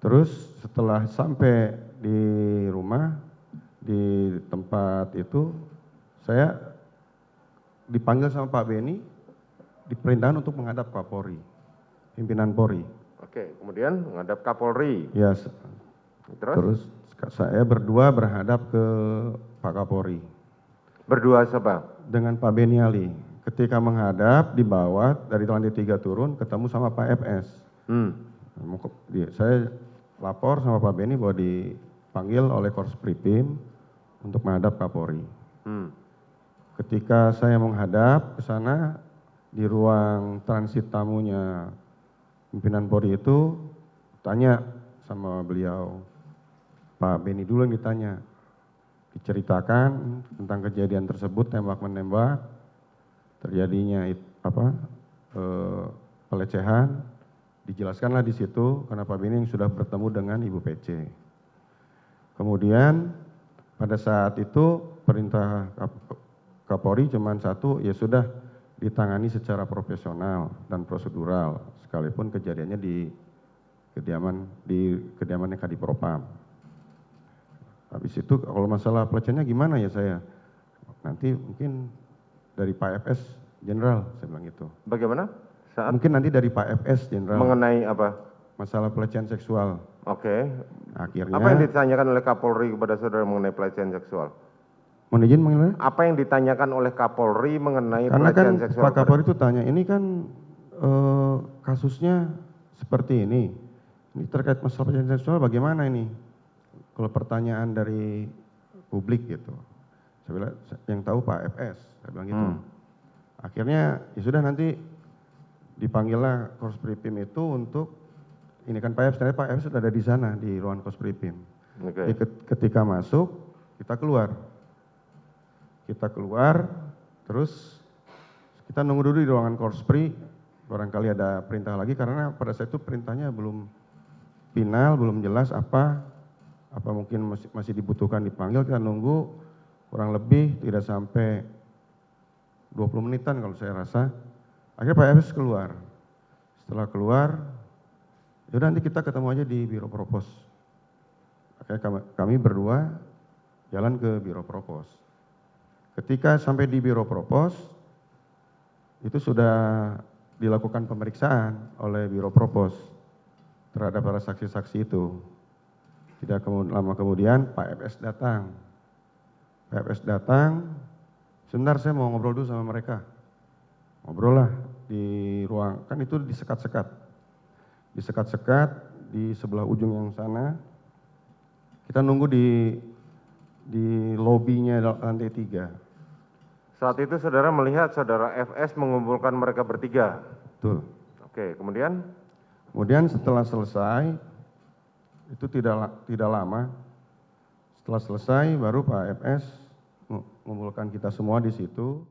Terus setelah sampai di rumah, di tempat itu, saya dipanggil sama Pak Beni, diperintahkan untuk menghadap Kapolri, pimpinan Polri. Oke, kemudian menghadap Kapolri. Ya, Terus? terus saya berdua berhadap ke Pak Kapolri. Berdua siapa? Dengan Pak Beni Ali. Ketika menghadap di bawah dari lantai 3 turun ketemu sama Pak FS. Saya lapor sama Pak Beni bahwa dipanggil oleh Korsprimim untuk menghadap Kapolri. Ketika saya menghadap ke sana di ruang transit tamunya pimpinan Polri itu tanya sama beliau, Pak Beni dulu yang ditanya, diceritakan tentang kejadian tersebut tembak-menembak, terjadinya pelecehan, dijelaskanlah di situ karena Pak Beni yang sudah bertemu dengan Ibu PC. Kemudian pada saat itu perintah Kapolri cuma satu, ya sudah ditangani secara profesional dan prosedural, sekalipun kejadiannya di kediamannya Kadipropam. Habis itu kalau masalah pelecehannya gimana ya saya? Nanti mungkin dari Pak FS Jenderal, saya bilang gitu. Bagaimana? Mungkin nanti dari Pak FS Jenderal. Mengenai apa? Masalah pelecehan seksual. Oke. Akhirnya. Apa yang ditanyakan oleh Kapolri kepada saudara mengenai pelecehan seksual? Mohon izin mengenai? Apa yang ditanyakan oleh Kapolri mengenai Karena pelecehan kan seksual? Pak Kapolri itu tanya, ini kan kasusnya seperti ini. Ini terkait masalah pelecehan seksual bagaimana ini? Kalau pertanyaan dari publik gitu. Saya bilang, yang tahu Pak FS, saya bilang gitu. Akhirnya ya sudah nanti dipanggillah Korsprimim itu untuk ini kan Pak FS, ternyata Pak FS sudah ada di sana di ruangan Korsprimim. Jadi ketika masuk kita keluar. Kita keluar, terus kita nunggu dulu di ruangan Korspri, barangkali ada perintah lagi karena pada saat itu perintahnya belum final, belum jelas apa mungkin masih dibutuhkan dipanggil, kita nunggu kurang lebih tidak sampai 20 menitan kalau saya rasa. Akhirnya Pak FS keluar. Setelah keluar, yaudah nanti kita ketemu aja di Biro Propos. Akhirnya kami berdua jalan ke Biro Propos. Ketika sampai di Biro Propos, itu sudah dilakukan pemeriksaan oleh Biro Propos terhadap para saksi-saksi itu. Tidak lama kemudian Pak FS datang. Pak FS datang, sebentar saya mau ngobrol dulu sama mereka. Ngobrol lah di ruang, kan itu disekat-sekat. Disekat-sekat di sebelah ujung yang sana. Kita nunggu di lobinya lantai 3. Saat itu saudara melihat saudara FS mengumpulkan mereka bertiga? Betul. Oke, kemudian? Kemudian setelah selesai, itu tidak lama, setelah selesai baru Pak FS mengumpulkan kita semua di situ.